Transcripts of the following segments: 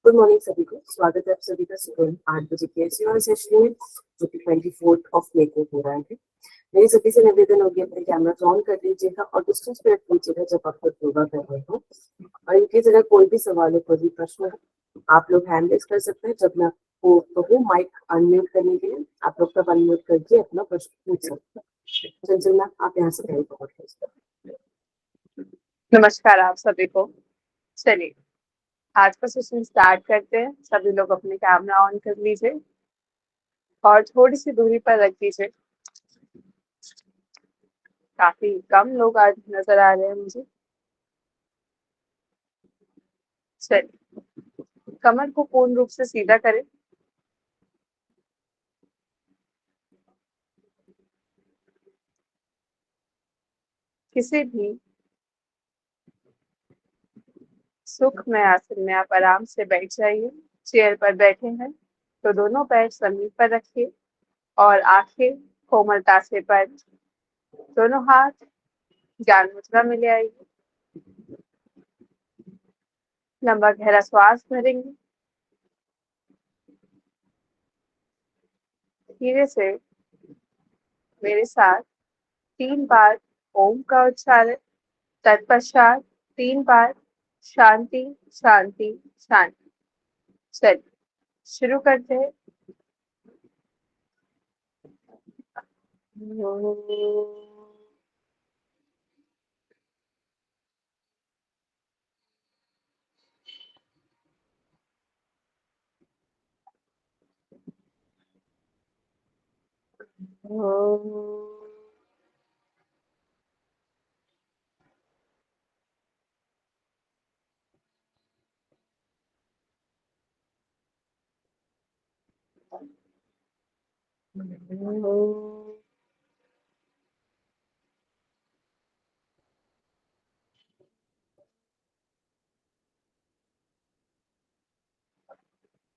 Good morning सभी को। स्वागत है आप सभी का सुबह 8 बजे के ऐसे सेशन में जो कि 24 मई को हो रहा है। मेरी सभी से निवेदन होगी अपने कैमरा ऑन कर लीजिएगा और डिस्टेंस पे रख लीजिएगा जब आप लोग योगा कर रहे हो। और इनकी जगह कोई भी सवाल हो, कोई भी प्रश्न हो, आप लोग हैंड रेज कर सकते हैं। जब मैं आपको कहूँ माइक अनम्यूट करने के लिए, आप लोग तब अनम्यूट करके अपना प्रश्न पूछ सकते हैं। चंचल मैम, आप यहाँ से पहले पहुंच। नमस्कार आप सभी को। चलिए आज का सेशन स्टार्ट करते हैं। सभी लोग अपने कैमरा ऑन कर लीजिए और थोड़ी सी दूरी पर रख दीजिए। काफी कम लोग आज नजर आ रहे हैं मुझे। चलिए कमर को पूर्ण रूप से सीधा करें। किसी भी सुखमय आसन में आप आराम से बैठ जाइए। चेयर पर बैठे हैं तो दोनों पैर जमीन पर रखिए और आंखें कोमलता से बंद। दोनों हाथ ज्ञान मुद्रा में ले आइए। लंबा गहरा श्वास भरेंगे। धीरे से मेरे साथ 3 बार ओम का उच्चारण, तत्पश्चात 3 बार शांति शांति शांति। चलिए शुरू करते हैं।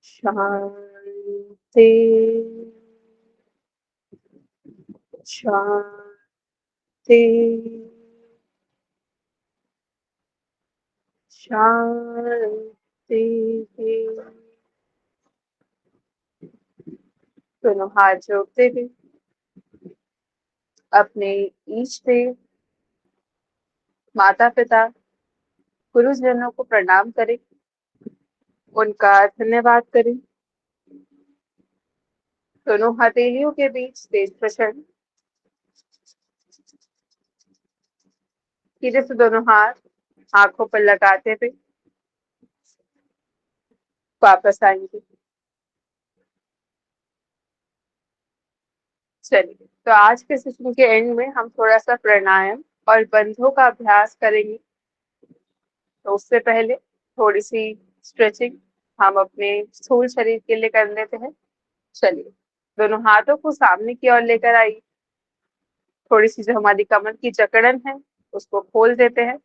शांति शांति शांति। दोनों हाथ जोड़ते हुए अपने ईष्ट देव, माता पिता, गुरुजनों को प्रणाम करें, उनका धन्यवाद करें। दोनों हथेलियों के बीच तेज प्रचंड। धीरे से दोनों हाथ आंखों पर लगाते हुए वापस आएंगे। चलिए तो आज के सेशन के एंड में हम थोड़ा सा प्राणायाम और बंधों का अभ्यास करेंगे। तो उससे पहले थोड़ी सी स्ट्रेचिंग हम अपने स्थूल शरीर के लिए कर लेते हैं। चलिए दोनों हाथों को सामने की ओर लेकर आइए। थोड़ी सी जो हमारी कमर की जकड़न है उसको खोल देते हैं।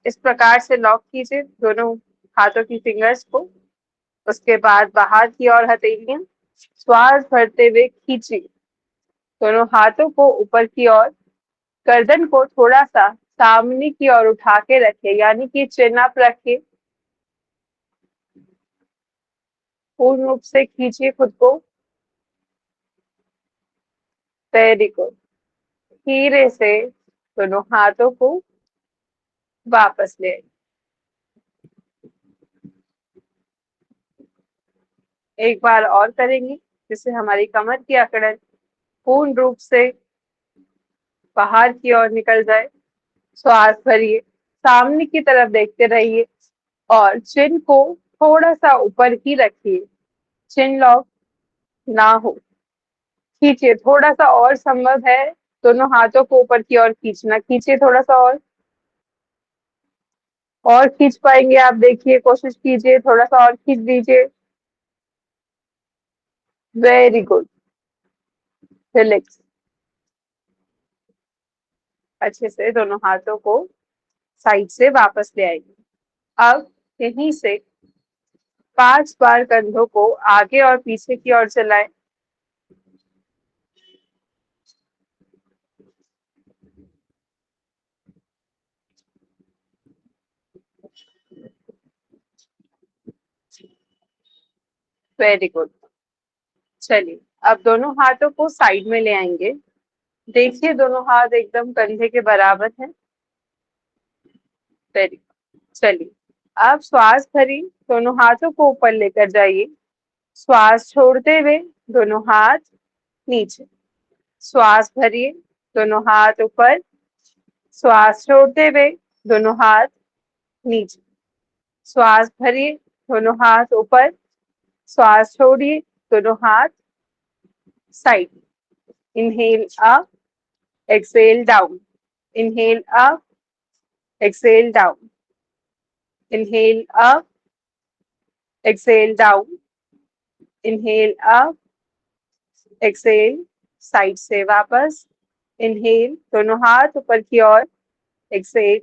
इस प्रकार से लॉक कीजिए दोनों हाथों की फिंगर्स को। उसके बाद बाहर की ओर हथेलियां श्वास भरते हुए खींचिए। दोनों हाथों को ऊपर की ओर, गर्दन को थोड़ा सा सामने की ओर उठा के रखें, यानी कि चिन अप रखें। पूर्ण रूप से खींचिए खुद को। Very good. धीरे से दोनों हाथों को वापस ले आइए। एक बार और करेंगे जिससे हमारी कमर की अकड़न पूर्ण रूप से बाहर की ओर निकल जाए। श्वास भरिए, सामने की तरफ देखते रहिए और चिन को थोड़ा सा ऊपर ही रखिए। चिन लॉक ना हो। खींचिए थोड़ा सा और, संभव है दोनों हाथों को ऊपर की ओर खींचना। खींचिए थोड़ा सा और खींच पाएंगे आप, देखिए कोशिश कीजिए, थोड़ा सा और खींच दीजिए। Very good. रिलैक्स। अच्छे से दोनों हाथों को साइड से वापस ले आएंगे। अब यहीं से 5 बार कंधों को आगे और पीछे की ओर चलाएं। Very good. चलिए अब दोनों हाथों को साइड में ले आएंगे। देखिए दोनों हाथ एकदम कंधे के बराबर है। Very good. चलिए अब श्वास भरिए, दोनों हाथों को ऊपर लेकर जाइए। श्वास छोड़ते हुए दोनों हाथ नीचे। श्वास भरिए, दोनों हाथ ऊपर। श्वास छोड़ते हुए दोनों हाथ नीचे। श्वास भरिए, दोनों हाथ ऊपर। श्वास छोड़िए, दोनों हाथ side. Inhale up, exhale down. Inhale up, exhale down. Inhale up, exhale down. Inhale up, exhale side से वापस। इनहेल, दोनों हाथ ऊपर की ओर। एक्सेल,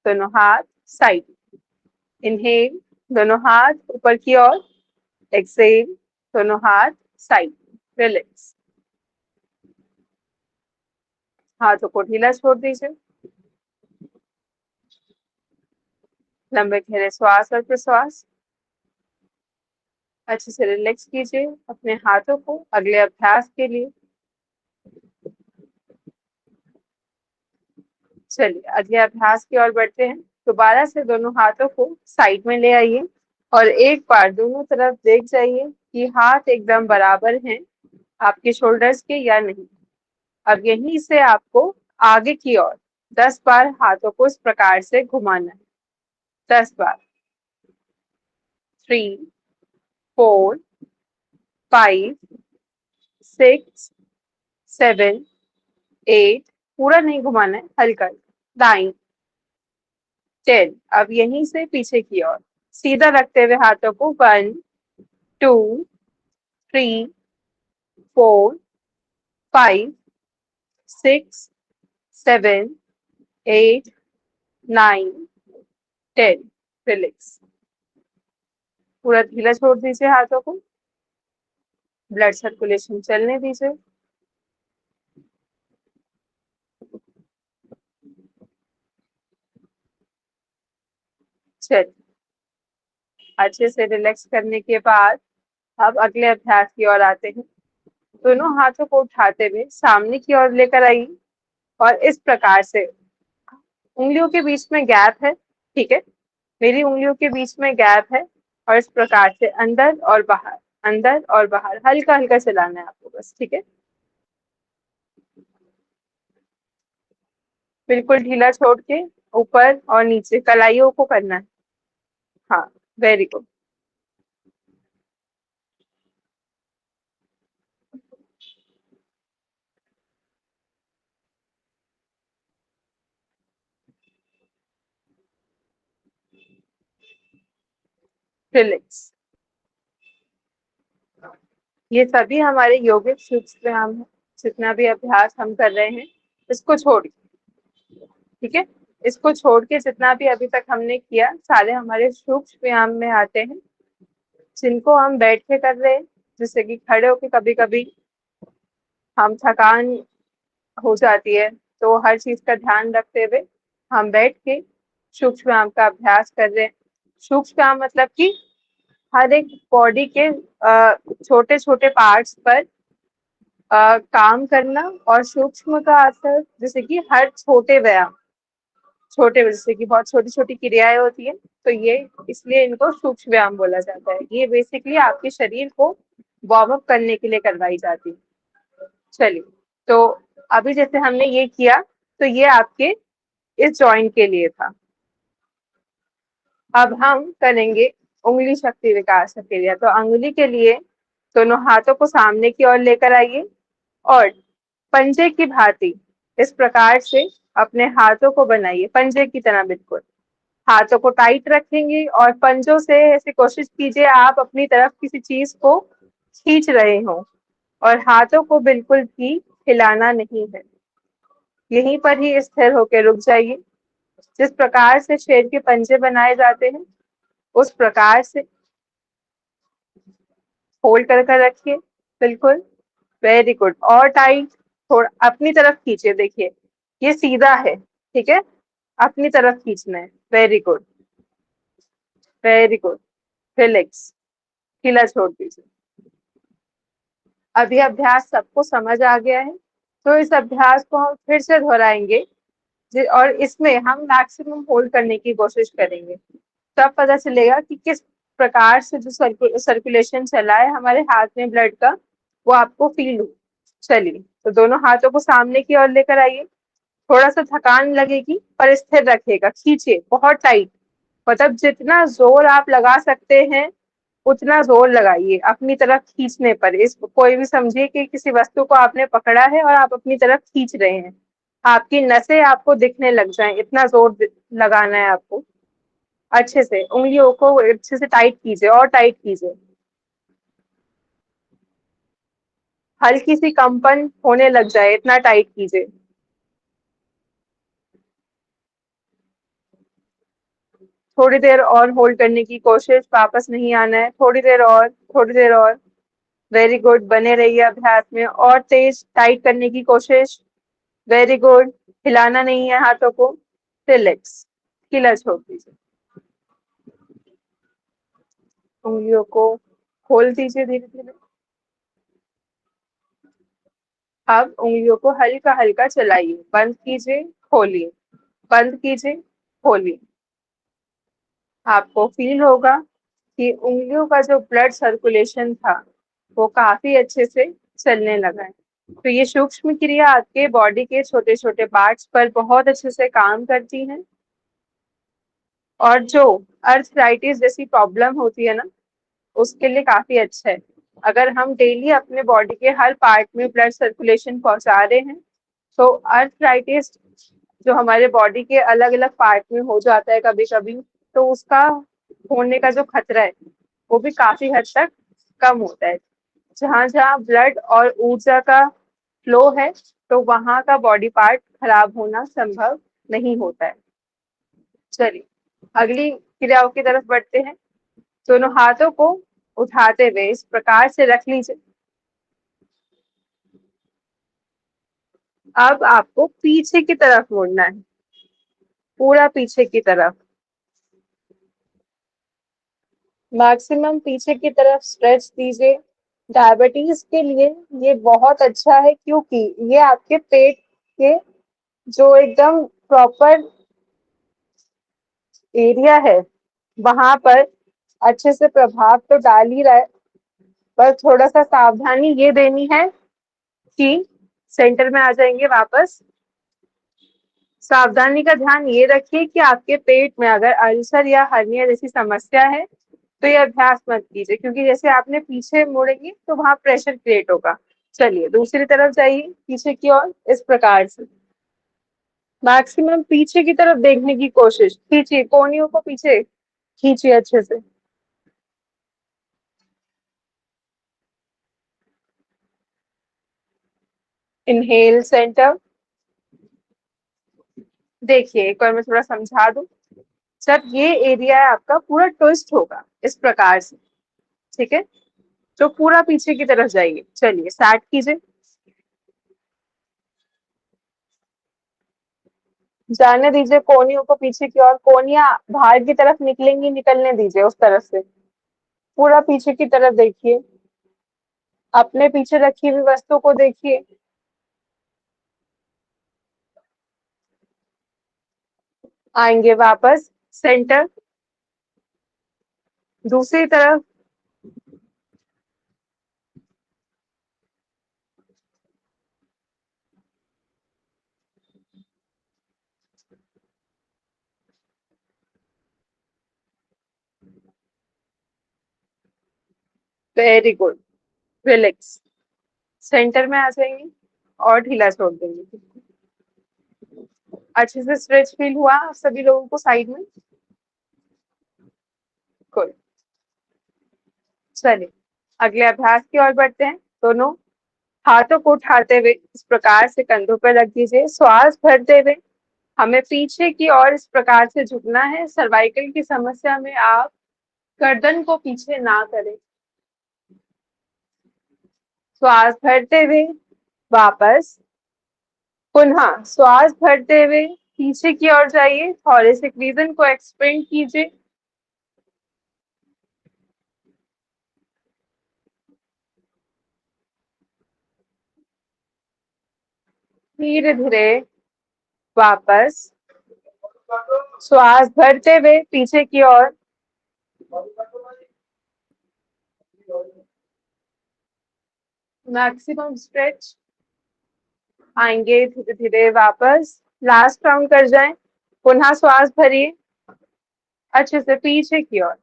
दोनों हाथ साइड। इनहेल, दोनों हाथ ऊपर की ओर। एक्सेल, दोनों हाथ साइड। रिलैक्स। हाथों को ढीला छोड़ दीजिए। लंबे गहरे श्वास और प्रश्वास। अच्छे से रिलैक्स कीजिए अपने हाथों को अगले अभ्यास के लिए। चलिए अगले अभ्यास की ओर बढ़ते हैं। दोबारा से दोनों हाथों को साइड में ले आइए और एक बार दोनों तरफ देख जाइए कि हाथ एकदम बराबर हैं आपके शोल्डर्स के या नहीं। अब यहीं से आपको आगे की ओर 10 बार हाथों को इस प्रकार से घुमाना है। 10 बार। 3, 4, 5, 6, 7, 8, पूरा नहीं घुमाना है, हल्का। 9, 10। अब यहीं से पीछे की ओर सीधा रखते हुए हाथों को 1, 2, 3, 4, 5, 6, 7, 8, 9, 10। रिलैक्स। पूरा ढीला छोड़ दीजिए हाथों को। ब्लड सर्कुलेशन चलने दीजिए। चलिए अच्छे से रिलैक्स करने के बाद अब अगले अभ्यास की ओर आते हैं। दोनों हाथों को उठाते हुए सामने की ओर लेकर आइए और इस प्रकार से उंगलियों के बीच में गैप है, ठीक है। मेरी उंगलियों के बीच में गैप है और इस प्रकार से अंदर और बाहर, अंदर और बाहर हल्का हल्का चलाना है आपको बस, ठीक है। बिल्कुल ढीला छोड़ के ऊपर और नीचे कलाइयों को करना है। हाँ, वेरी गुड। रिलैक्स। ये सभी हमारे योगिक सूक्ष्म व्यायाम है। जितना भी अभ्यास हम कर रहे हैं इसको छोड़, ठीक है, इसको छोड़ के जितना भी अभी तक हमने किया सारे हमारे सूक्ष्म व्यायाम में आते हैं, जिनको हम बैठ के कर रहे हैं। जैसे कि खड़े होके कभी कभी हम थकान हो जाती है, तो हर चीज का ध्यान रखते हुए हम बैठ के सूक्ष्म व्यायाम का अभ्यास कर रहे हैं। सूक्ष्म व्यायाम मतलब कि हर एक बॉडी के छोटे छोटे पार्ट्स पर काम करना, और सूक्ष्म का अर्थ जैसे कि हर छोटे व्यायाम, छोटे जैसे कि बहुत छोटी छोटी क्रियाएं होती है, तो ये इसलिए इनको सूक्ष्म व्यायाम बोला जाता है। ये बेसिकली आपके शरीर को वार्म अप करने के लिए करवाई जाती है। चलिए, तो अभी जैसे हमने ये किया तो ये आपके इस जॉइंट के लिए था। अब हम करेंगे उंगली शक्ति विकास क्रिया। तो अंगुली के लिए दोनों हाथों को सामने की ओर लेकर आइए और पंजे की भांति इस प्रकार से अपने हाथों को बनाइए, पंजे की तरह बिल्कुल। हाथों को टाइट रखेंगे और पंजों से ऐसे कोशिश कीजिए आप अपनी तरफ किसी चीज को खींच रहे हो, और हाथों को बिल्कुल भी हिलाना नहीं है। यहीं पर ही स्थिर होकर रुक जाइए। जिस प्रकार से शेर के पंजे बनाए जाते हैं उस प्रकार से होल्ड कर रखिए, बिल्कुल। Very good. और टाइट, थोड़ा अपनी तरफ खींचिए। देखिए ये सीधा है, ठीक है, अपनी तरफ खींचना है। Very good, very good. Relax, ढीला छोड़ दीजिए। अभी अभ्यास सबको समझ आ गया है, तो इस अभ्यास को हम फिर से दोहराएंगे और इसमें हम मैक्सिमम होल्ड करने की कोशिश करेंगे। तब पता चलेगा कि किस प्रकार से जो सर्कुलेशन चला है हमारे हाथ में ब्लड का, वो आपको फील हो। चलिए, तो दोनों हाथों को सामने की ओर लेकर आइए। थोड़ा सा थकान लगेगी पर स्थिर रखिएगा, खींचिए बहुत टाइट, मतलब जितना जोर आप लगा सकते हैं उतना जोर लगाइए अपनी तरफ खींचने पर। इस कोई भी समझिए कि किसी वस्तु को आपने पकड़ा है और आप अपनी तरफ खींच रहे हैं, आपकी नसें आपको दिखने लग जाएं, इतना जोर लगाना है आपको। अच्छे से उंगलियों को अच्छे से टाइट कीजिए और टाइट कीजिए। हल्की सी कंपन होने लग जाए, इतना टाइट कीजिए। थोड़ी देर और होल्ड करने की कोशिश, वापस नहीं आना है, थोड़ी देर और, थोड़ी देर और। वेरी गुड, बने रहिए अभ्यास में। और तेज टाइट करने की कोशिश। वेरी गुड, हिलाना नहीं है हाथों को। रिलैक्स, ढीला छोड़ दीजिए, उंगलियों को खोल दीजिए धीरे धीरे। अब उंगलियों को हल्का हल्का चलाइए, बंद कीजिए, खोलिए, बंद कीजिए, खोलिए। आपको फील होगा कि उंगलियों का जो ब्लड सर्कुलेशन था वो काफी अच्छे से चलने लगा है। तो ये सूक्ष्म क्रिया आपके बॉडी के छोटे छोटे पार्ट्स पर बहुत अच्छे से काम करती हैं। और जो अर्थराइटिस जैसी प्रॉब्लम होती है ना, उसके लिए काफी अच्छा है। अगर हम डेली अपने बॉडी के हर पार्ट में ब्लड सर्कुलेशन पहुंचा रहे हैं, तो अर्थराइटिस जो हमारे बॉडी के अलग अलग पार्ट में हो जाता है कभी कभी, तो उसका होने का जो खतरा है वो भी काफी हद तक कम होता है। जहां जहां ब्लड और ऊर्जा का फ्लो है, तो वहां का बॉडी पार्ट खराब होना संभव नहीं होता है। चलिए, अगली क्रियाओं की तरफ बढ़ते हैं। दोनों हाथों को उठाते हुए इस प्रकार से रख लीजिए। अब आपको पीछे की तरफ मुड़ना है, पूरा पीछे की तरफ, मैक्सिमम पीछे की तरफ स्ट्रेच दीजिए। डायबिटीज के लिए ये बहुत अच्छा है, क्योंकि ये आपके पेट के जो एकदम प्रॉपर एरिया है वहां पर अच्छे से प्रभाव तो डाल ही रहा है, पर थोड़ा सा सावधानी ये देनी है कि सेंटर में आ जाएंगे वापस। सावधानी का ध्यान ये रखिए कि आपके पेट में अगर अल्सर या हर्निया जैसी समस्या है तो ये अभ्यास मत कीजिए, क्योंकि जैसे आपने पीछे मुड़ेंगे तो वहां प्रेशर क्रिएट होगा। चलिए, दूसरी तरफ जाइए, पीछे की ओर इस प्रकार से मैक्सिमम पीछे की तरफ देखने की कोशिश, खींचिए कोहनियों को पीछे, खींचिए अच्छे से। Inhale centre. देखिए, एक बार मैं थोड़ा समझा दूं। जब ये एरिया है आपका पूरा ट्विस्ट होगा इस प्रकार से, ठीक है, तो पूरा पीछे की तरफ जाइए। चलिए, स्टार्ट कीजिए। जाने दीजिए कोहनियों को पीछे की ओर, कोहनियां बाहर की तरफ निकलेंगी, निकलने दीजिए उस तरफ से। पूरा पीछे की तरफ देखिए, अपने पीछे रखी हुई वस्तु को देखिए। आएंगे वापस सेंटर, दूसरी तरफ। वेरी गुड, रिलैक्स, सेंटर में आ जाएंगे और ढीला छोड़ देंगे। अच्छे से स्ट्रेच फील हुआ सभी लोगों को साइड में? गुड। चलिए, अगले अभ्यास की ओर बढ़ते हैं। दोनों हाथों को उठाते हुए इस प्रकार से कंधों पर रख दीजिए। श्वास भरते हुए हमें पीछे की ओर इस प्रकार से झुकना है। सर्वाइकल की समस्या में आप गर्दन को पीछे ना करें। श्वास भरते हुए वापस, पुनः श्वास भरते हुए पीछे की ओर जाइए, थॉरेसिक रीजन को एक्सपेंड कीजिए। धीरे धीरे वापस श्वास भरते हुए पीछे की ओर। Maximum stretch. आएंगे धीरे धीरे वापस, लास्ट राउंड कर जाएं। पुनः श्वास भरिए अच्छे से पीछे की ओर।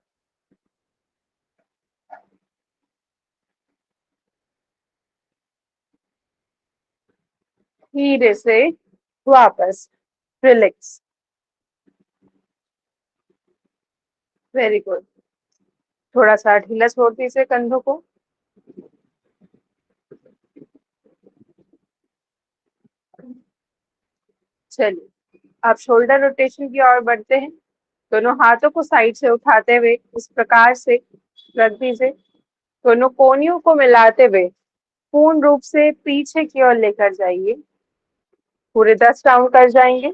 धीरे से वापस रिलैक्स। Very good. थोड़ा सा ढीला छोड़ दीजिए कंधों को। चलिए अब शोल्डर रोटेशन की ओर बढ़ते हैं। दोनों हाथों को साइड से उठाते हुए इस प्रकार से रख दीजिए। दोनों कोहनियों को मिलाते हुए पूर्ण रूप से पीछे की ओर लेकर जाइए। पूरे 10 राउंड कर जाएंगे।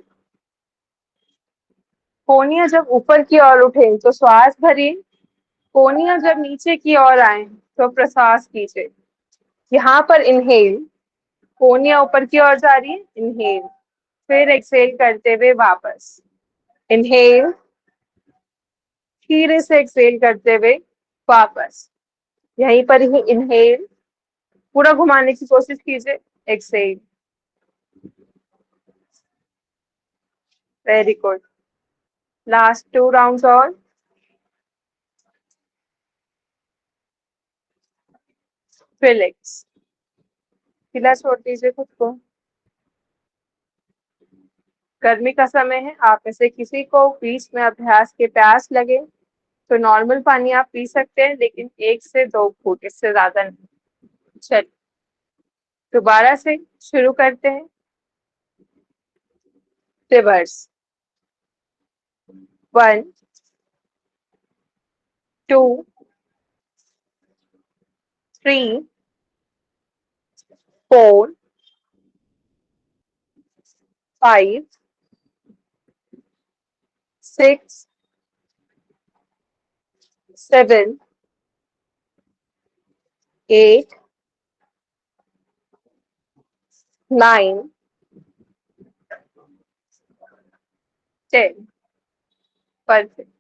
कोहनियां जब ऊपर की ओर उठे तो श्वास भरिए। कोहनियां जब नीचे की ओर आए तो प्रश्वास कीजिए। यहाँ पर इनहेल, कोहनियां ऊपर की ओर जा रही है, इनहेल, फिर एक्सहेल करते हुए वापस। इनहेल, धीरे से एक्सहेल करते हुए वापस। यहीं पर ही इनहेल, पूरा घुमाने की कोशिश कीजिए, exhale. Very good. Last 2 rounds और। रिलैक्स। ढीला छोड़ दीजिए खुद को। गर्मी का समय है, आप में से किसी को बीच में अभ्यास के प्यास लगे तो नॉर्मल पानी आप पी सकते हैं, लेकिन 1 से 2 घूंट, इससे ज्यादा नहीं। चलिए दोबारा से शुरू करते हैं। रिवर्स। 1 2 3 4 5 6 7 8 9 10। परफेक्ट।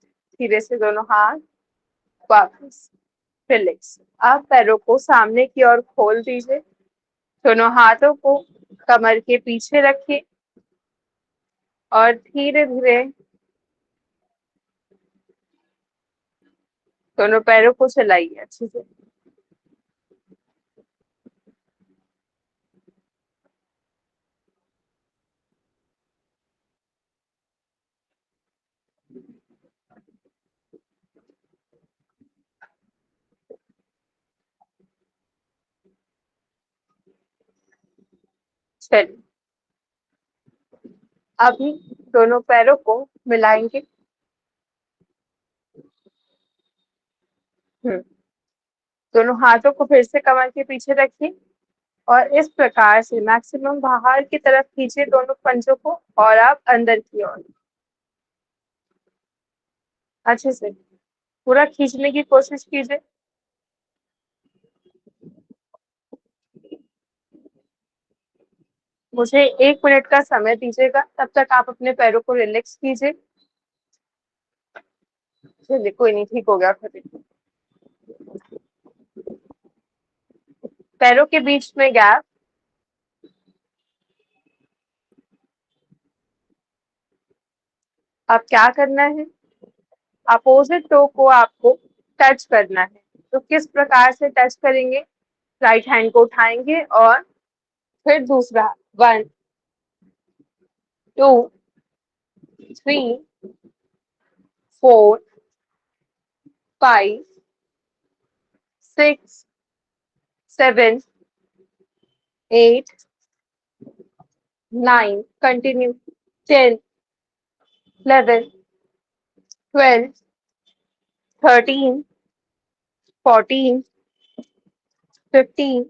धीरे से दोनों हाथ वापस। रिलैक्स। आप पैरों को सामने की ओर खोल दीजिए। दोनों हाथों को कमर के पीछे रखिए और धीरे धीरे दोनों पैरों को चलाइए अच्छे से। चलिए अभी दोनों पैरों को मिलाएंगे। दोनों हाथों को फिर से कमर के पीछे रखिए और इस प्रकार से मैक्सिमम बाहर की तरफ खींचिए दोनों पंजों को और आप अंदर की ओर अच्छे से पूरा खींचने की कोशिश कीजिए। मुझे 1 मिनट का समय दीजिएगा, तब तक आप अपने पैरों को रिलैक्स कीजिए। चलिए कोई नहीं, ठीक हो गया फिर। पैरों के बीच में गैप। अब क्या करना है, अपोजिट टो को आपको टच करना है। तो किस प्रकार से टच करेंगे, राइट हैंड को उठाएंगे और फिर दूसरा 1 2 3 4 5 6 7 8 9, कंटिन्यू, 10 11 12 13 14 15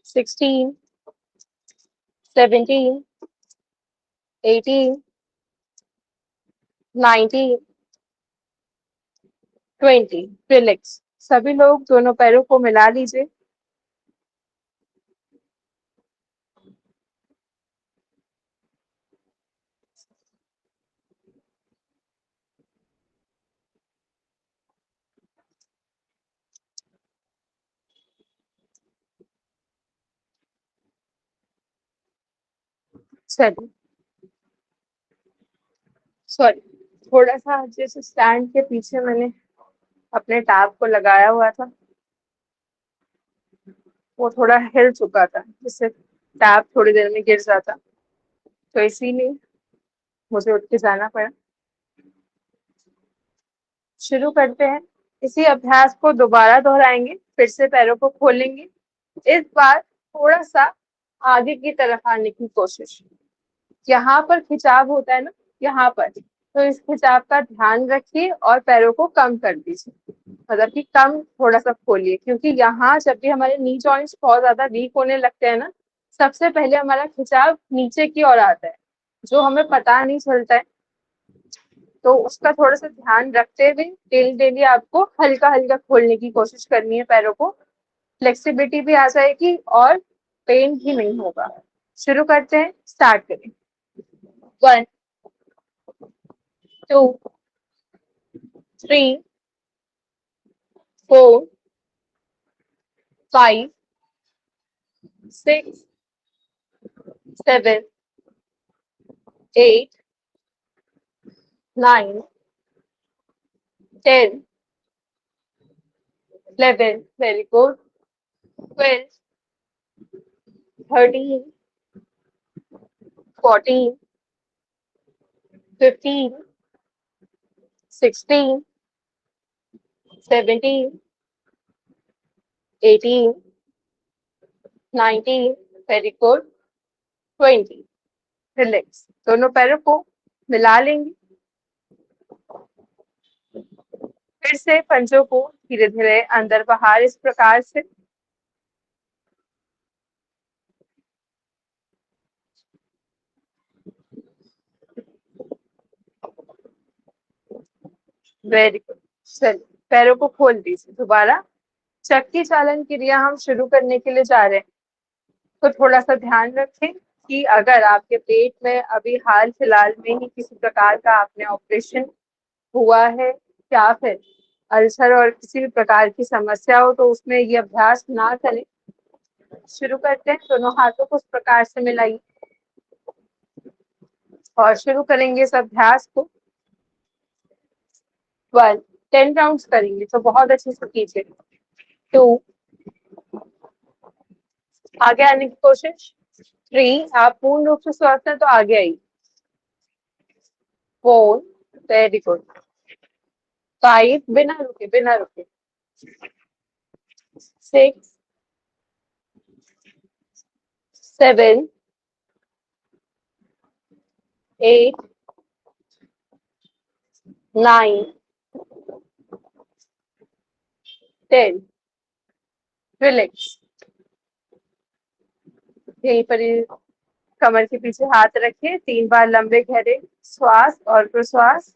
16 17 18 19 20। रिलैक्स। सभी लोग दोनों पैरों को मिला लीजिए। चलिए, सॉरी, थोड़ा सा जैसे स्टैंड के पीछे मैंने अपने टैब को लगाया हुआ था, वो थोड़ा हिल चुका था, जिससे टैब थोड़ी देर में गिर जाता, तो इसीलिए मुझे उठ के जाना पड़ा। शुरू करते हैं। इसी अभ्यास को दोबारा दोहराएंगे, फिर से पैरों को खोलेंगे। इस बार थोड़ा सा आगे की तरफ आने की कोशिश। यहाँ पर खिंचाव होता है ना, यहाँ पर, तो इस खिंचाव का ध्यान रखिए और पैरों को कम कर दीजिए, मतलब कि कम थोड़ा सा खोलिए, क्योंकि यहाँ जब भी हमारे नी जॉइंट्स बहुत ज्यादा वीक होने लगते हैं ना, सबसे पहले हमारा खिंचाव नीचे की ओर आता है, जो हमें पता नहीं चलता है। तो उसका थोड़ा सा ध्यान रखते हुए डेली आपको हल्का हल्का खोलने की कोशिश करनी है पैरों को। फ्लेक्सिबिलिटी भी आ जाएगी और पेन भी नहीं होगा। शुरू करते हैं, स्टार्ट करें। 1 2 3 4 5 6 7 8 9 10 11, very good, 12 13 14 15 16 17 18 19, very good, 20। Relax, दोनों पैरों को मिला लेंगे। फिर से पंजों को धीरे धीरे अंदर बाहर इस प्रकार से। Very good. चलिए, पैरों को खोल दीजिए दोबारा। चक्की चालन क्रिया हम शुरू करने के लिए जा रहे हैं, तो थोड़ा सा ध्यान रखें कि अगर आपके पेट में अभी हाल फिलहाल में ही किसी प्रकार का आपने ऑपरेशन हुआ है या फिर अल्सर और किसी भी प्रकार की समस्या हो, तो उसमें ये अभ्यास ना करें। शुरू करते हैं, दोनों हाथों को उस प्रकार से मिलाइए और शुरू करेंगे इस अभ्यास को। 1 10 राउंड्स करेंगे, तो बहुत अच्छे से कीजिए। 2 आगे आने की कोशिश। 3 आप पूर्ण रूप से स्वस्थ हैं तो आगे आइए। 4 वेरी गुड। 5 बिना रुके, बिना रुके। 6 7 8 9 10 रिलैक्स। यहीं पर कमर के पीछे हाथ रखिए, 3 बार लंबे गहरे श्वास और प्रश्वास।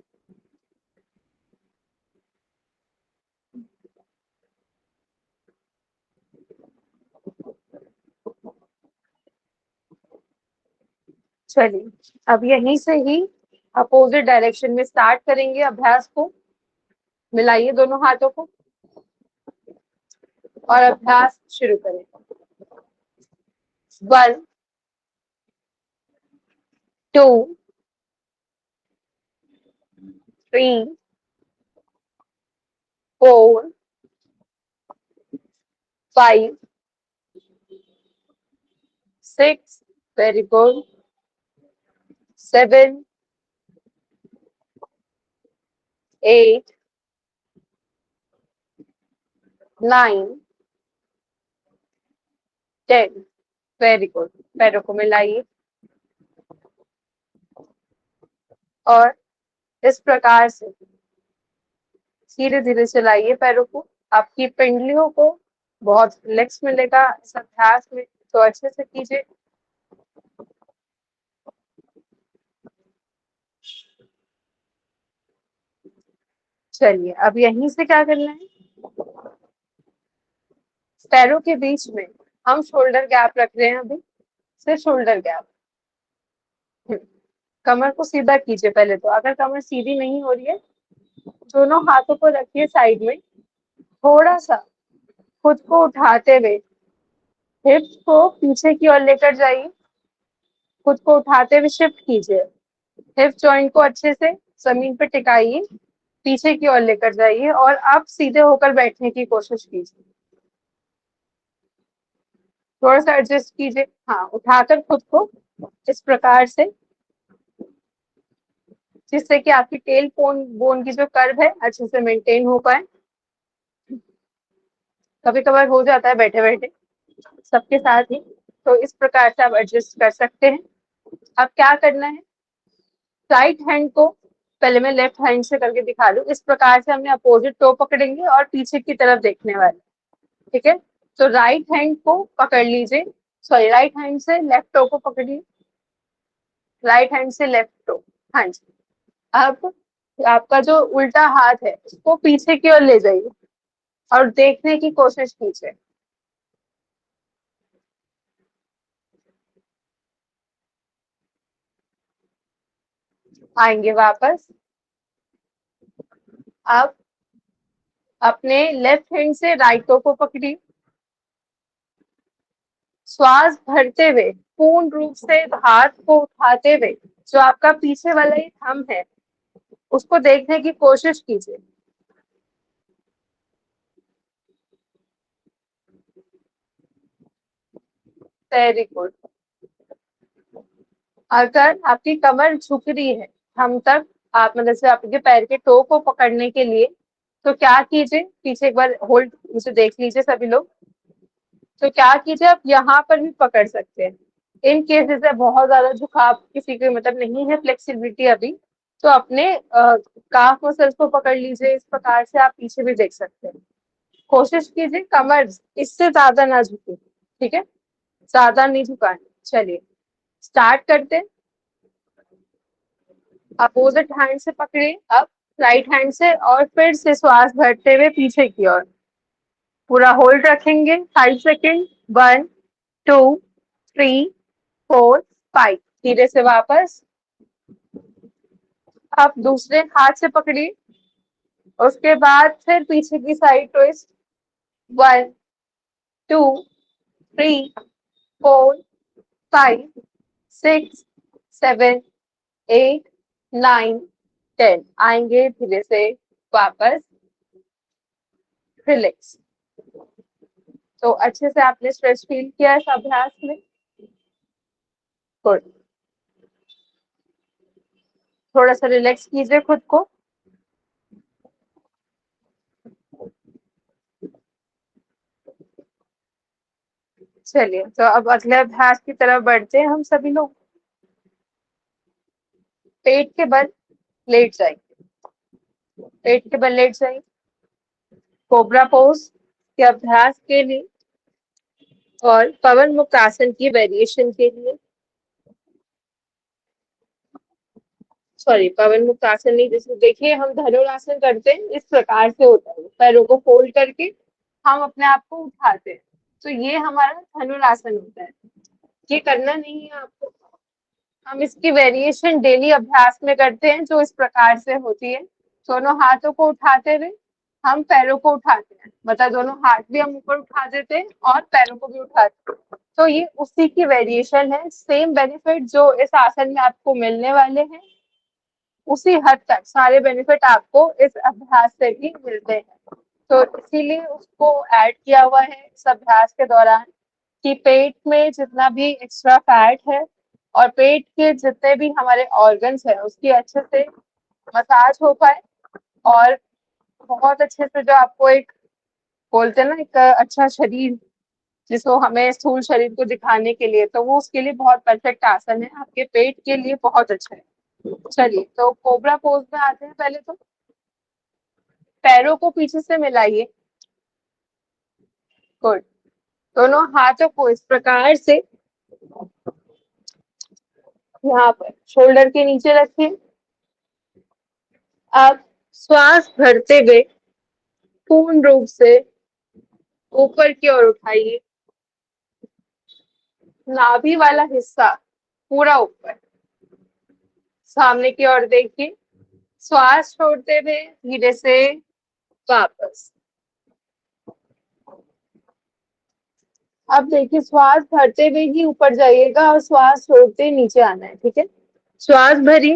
चलिए, अब यहीं से ही अपोजिट डायरेक्शन में स्टार्ट करेंगे अभ्यास को। मिलाइए दोनों हाथों को और अभ्यास शुरू करें। 1 2 3 4 5 6 very good, 7 8 9 10 वेरी गुड। पैरों को मिलाइए और इस प्रकार से धीरे धीरे चलाइए पैरों को। आपकी पिंडलियों को बहुत रिलैक्स मिलेगा इस अभ्यास में, तो अच्छे से कीजिए। चलिए, अब यहीं से क्या करना है, पैरों के बीच में हम शोल्डर गैप रख रहे हैं अभी, सिर्फ शोल्डर गैप। कमर को सीधा कीजिए पहले तो। अगर कमर सीधी नहीं हो रही है, दोनों हाथों को रखिए साइड में, थोड़ा सा खुद को उठाते हुए हिप्स को पीछे की ओर लेकर जाइए खुद को उठाते हुए शिफ्ट कीजिए। हिप जॉइंट को अच्छे से जमीन पर टिकाइए, पीछे की ओर लेकर जाइए और अब सीधे होकर बैठने की कोशिश कीजिए। थोड़ा सा एडजस्ट कीजिए, हाँ, उठाकर खुद को इस प्रकार से, जिससे कि आपकी टेल बोन की जो कर्व है अच्छे से मेंटेन हो पाए। कभी कभार हो जाता है बैठे बैठे सबके साथ ही, तो इस प्रकार से आप एडजस्ट कर सकते हैं। अब क्या करना है, राइट हैंड को पहले मैं लेफ्ट हैंड से करके दिखा दूं। इस प्रकार से हमने अपोजिट टो पकड़ेंगे और पीछे की तरफ देखने वाले, ठीक है। तो राइट हैंड को पकड़ लीजिए, सॉरी, राइट हैंड से लेफ्ट टो को पकड़िए, राइट हैंड से लेफ्ट टो, हाँ जी। अब आपका जो उल्टा हाथ है उसको पीछे की ओर ले जाइए और देखने की कोशिश कीजिए। आएंगे वापस। अब अपने लेफ्ट हैंड से राइट टो को पकड़िए, श्वास भरते हुए पूर्ण रूप से हाथ को उठाते हुए जो आपका पीछे वाला ये थंब है उसको देखने की कोशिश कीजिए। Very good. अगर आपकी कमर झुक रही है हम तक, आप मतलब से आपके पैर के टो को पकड़ने के लिए, तो क्या कीजिए, पीछे एक बार होल्ड मुझे देख लीजिए सभी लोग। तो क्या कीजिए, आप यहाँ पर भी पकड़ सकते हैं। इन केस जैसे बहुत ज्यादा झुकाव किसी के मतलब नहीं है, फ्लेक्सिबिलिटी अभी, तो अपने काफ मसल्स को पकड़ लीजिए। इस प्रकार से आप पीछे भी देख सकते हैं। कोशिश कीजिए कमर इससे ज्यादा ना झुके, ठीक है, ज्यादा नहीं झुकानी। चलिए स्टार्ट करते हैं। अपोजिट हैंड से पकड़िए अब, राइट हैंड से, और फिर से श्वास भरते हुए पीछे की ओर पूरा होल्ड रखेंगे 5 सेकेंड। 1, 2, 3, 4, 5। धीरे से वापस। आप दूसरे हाथ से पकड़िए, उसके बाद फिर पीछे की साइड ट्विस्ट। 1, 2, 3, 4, 5, 6, 7, 8, 9, 10। आएंगे धीरे से वापस, रिलैक्स। तो अच्छे से आपने स्ट्रेच फील किया इस अभ्यास में। गुड। थोड़ा सा रिलैक्स कीजिए खुद को। चलिए तो अब अगले अभ्यास की तरफ बढ़ते हैं हम सभी लोग। पेट के बल लेट जाएंगे, पेट के बल लेट जाएंगे। कोबरा पोज के अभ्यास के लिए और पवन मुक्त आसन की वेरिएशन के लिए, सॉरी, पवन मुक्त आसन नहीं, जैसे देखिए हम धनुरासन करते हैं इस प्रकार से होता है, पैरों को फोल्ड करके हम अपने आप को उठाते हैं, तो ये हमारा धनुरासन होता है। ये करना नहीं है आपको, हम इसकी वेरिएशन डेली अभ्यास में करते हैं जो इस प्रकार से होती है। दोनों हाथों को उठाते हुए हम पैरों को उठाते हैं, मतलब दोनों हाथ भी हम ऊपर उठा देते हैं और पैरों को भी उठाते हैं। तो ये उसी की वेरिएशन है। सेम बेनिफिट जो इस आसन में आपको मिलने वाले हैं, उसी हद तक सारे बेनिफिट आपको इस अभ्यास से भी मिलते हैं। तो इसीलिए उसको ऐड किया हुआ है इस अभ्यास के दौरान, कि पेट में जितना भी एक्स्ट्रा फैट है और पेट के जितने भी हमारे ऑर्गन्स हैं उसकी अच्छे से मसाज हो पाए, और बहुत अच्छे से जो आपको एक बोलते हैं ना एक अच्छा शरीर, जिसको हमें स्थूल शरीर को दिखाने के लिए, तो वो उसके लिए बहुत परफेक्ट आसन है, आपके पेट के लिए बहुत अच्छा है। चलिए तो कोबरा पोज में आते हैं। पहले तो पैरों को पीछे से मिलाइए। गुड। दोनों हाथों को इस प्रकार से यहाँ पर शोल्डर के नीचे रखिए। अब श्वास भरते हुए पूर्ण रूप से ऊपर की ओर उठाइए, नाभि वाला हिस्सा पूरा ऊपर, सामने की ओर देखिए। श्वास छोड़ते हुए धीरे से वापस। अब देखिए श्वास भरते हुए ही ऊपर जाइएगा और श्वास छोड़ते नीचे आना है, ठीक है। श्वास भरी,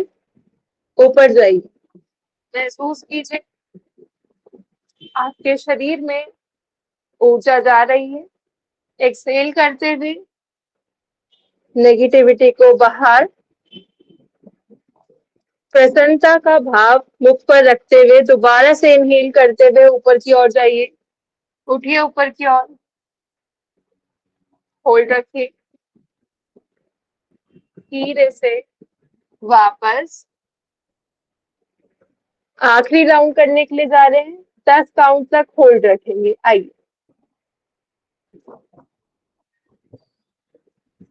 ऊपर जाइए, महसूस कीजिए आपके शरीर में ऊर्जा जा रही है। एक्सहेल करते हुए नेगेटिविटी को बाहर, प्रसन्नता का भाव मुख पर रखते हुए दोबारा से इनहेल करते हुए ऊपर की ओर जाइए, उठिए ऊपर की ओर, होल्ड रखिए, धीरे से वापस। आखिरी राउंड करने के लिए जा रहे हैं, 10 काउंट तक होल्ड रखेंगे। आइए,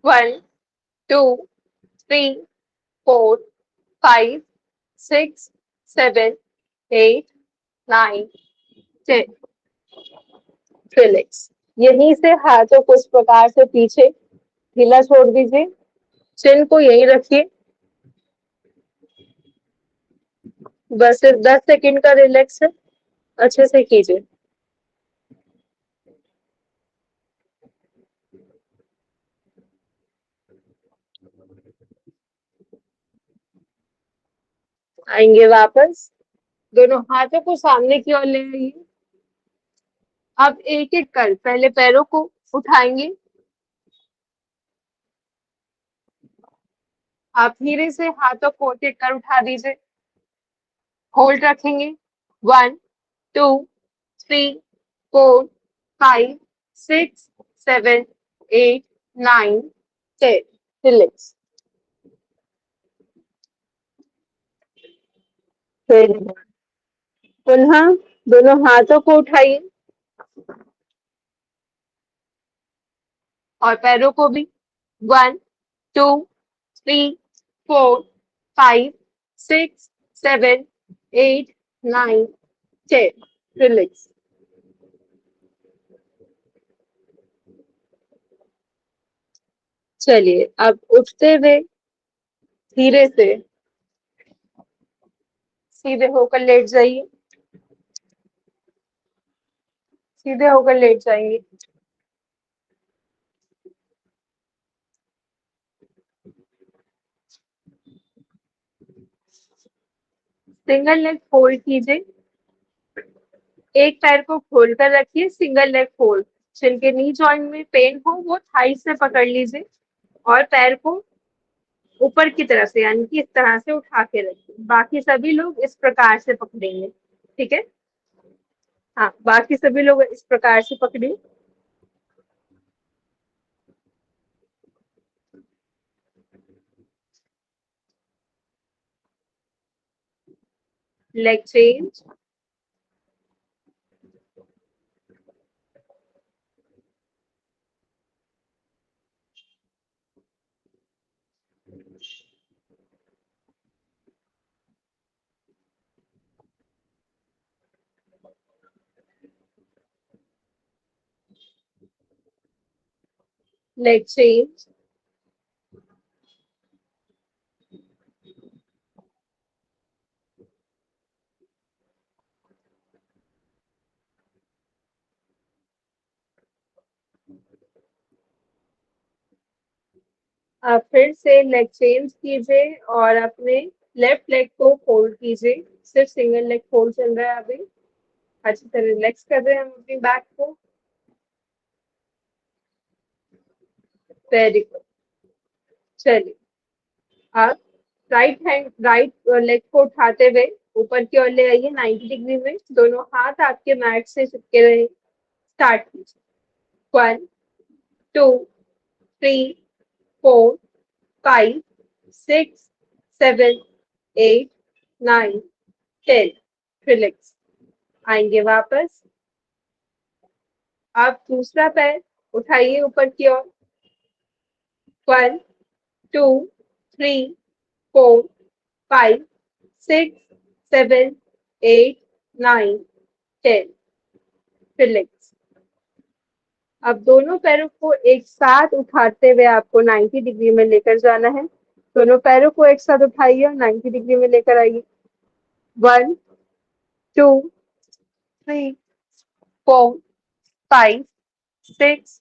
1 2 3 4 5 6 7 8 9 10। रिलैक्स। यहीं से हाथों को इस प्रकार से पीछे ढीला छोड़ दीजिए, चिन को यहीं रखिए। बस सिर्फ 10 सेकंड का रिलैक्स है, अच्छे से कीजिए। आएंगे वापस, दोनों हाथों को सामने की ओर ले आइए। अब एक एक कर पहले पैरों को उठाएंगे, आप धीरे से हाथों को एक एक कर उठा दीजिए, होल्ड रखेंगे। 1 2 3 4 5 6 7 8 9 10। रिलैक्स। फिर पुनः दोनों हाथों को उठाइए और पैरों को भी। 1 2 3 4 5 6 7 8 9 10। रिलैक्स। चलिए, अब उठते हुए धीरे से सीधे होकर लेट जाइए, सीधे होकर लेट जाएंगे। सिंगल लेग फोल्ड कीजिए, एक पैर को खोल कर रखिए, सिंगल लेग फोल्ड। जिनके नी जॉइंट में पेन हो वो थाई से पकड़ लीजिए और पैर को ऊपर की तरफ से यानी कि इस तरह से उठा के रखिए। बाकी सभी लोग इस प्रकार से पकड़ेंगे, ठीक है। हाँ, बाकी सभी लोग इस प्रकार से पकड़िए। लेग चेंज, लेग चेंज, आप फिर से लेग चेंज कीजिए और अपने लेफ्ट लेग को फोल्ड कीजिए। सिर्फ सिंगल लेग फोल्ड चल रहा है अभी। अच्छी तरह रिलैक्स कर रहे हैं हम अपनी बैक को। Very good. चलिए, आप राइट लेग को उठाते हुए ऊपर की ओर ले आइए 90 डिग्री में। दोनों हाथ आपके मैट से चिपके रहे। स्टार्ट कीजिए। 1 2 3 4 5 6 7 8 9 10। रिलैक्स। आएंगे वापस। आप दूसरा पैर उठाइए ऊपर की ओर। 1 2 3 4 5 6 7 8 9 10। रिलैक्स। अब दोनों पैरों को एक साथ उठाते हुए आपको 90 डिग्री में लेकर जाना है। दोनों पैरों को एक साथ उठाइए और 90 डिग्री में लेकर आइए। 1 2 3 4 5 6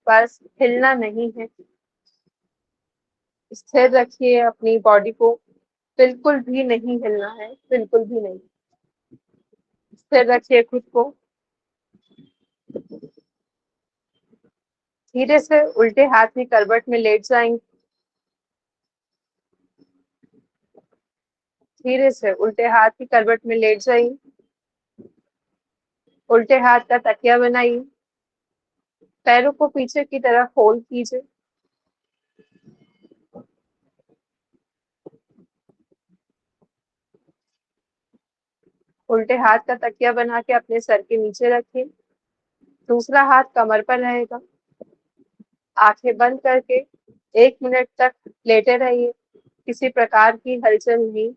बस हिलना नहीं है। स्थिर रखिए अपनी बॉडी को, बिल्कुल भी नहीं हिलना है, बिल्कुल भी नहीं। स्थिर रखिए खुद को। धीरे से उल्टे हाथ की करवट में लेट जाएंगे। धीरे से उल्टे हाथ की करवट में लेट जाइए। उल्टे हाथ का तकिया बनाइए। पैरों को पीछे की तरफ फोल्ड कीजिए। उल्टे हाथ का तकिया बना के अपने सर के नीचे रखिए। दूसरा हाथ कमर पर रहेगा। आंखें बंद करके 1 मिनट तक लेटे रहिए, किसी प्रकार की हलचल नहीं।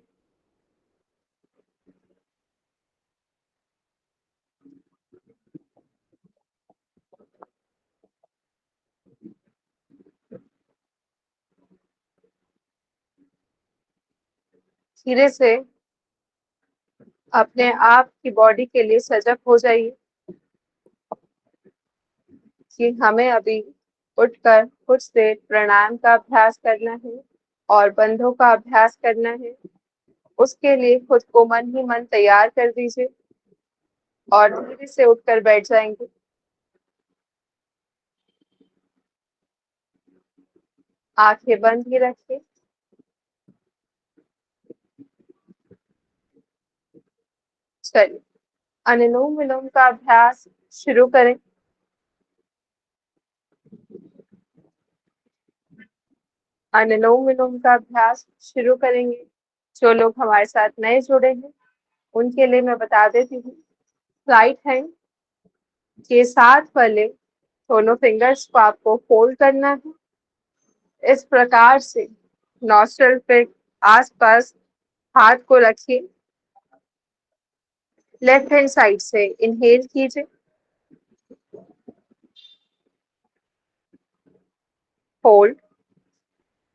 धीरे से अपने आप की बॉडी के लिए सजग हो जाइए कि हमें अभी उठकर कुछ देर प्राणायाम का अभ्यास करना है और बंधों का अभ्यास करना है। उसके लिए खुद को मन ही मन तैयार कर दीजिए और धीरे से उठकर बैठ जाएंगे। आंखें बंद ही रखें। चलिए, अनुलोम विलोम का अभ्यास शुरू करें। अनुलोम विलोम का अभ्यास शुरू करेंगे। जो लोग हमारे साथ नए जुड़े हैं उनके लिए मैं बता देती हूँ, राइट हैंड के साथ वाले दोनों फिंगर्स को आपको फोल्ड करना है। इस प्रकार से नॉस्ट्रल पे आसपास हाथ को रखिए। लेफ्ट हैंड साइड से इनहेल कीजिए, होल्ड,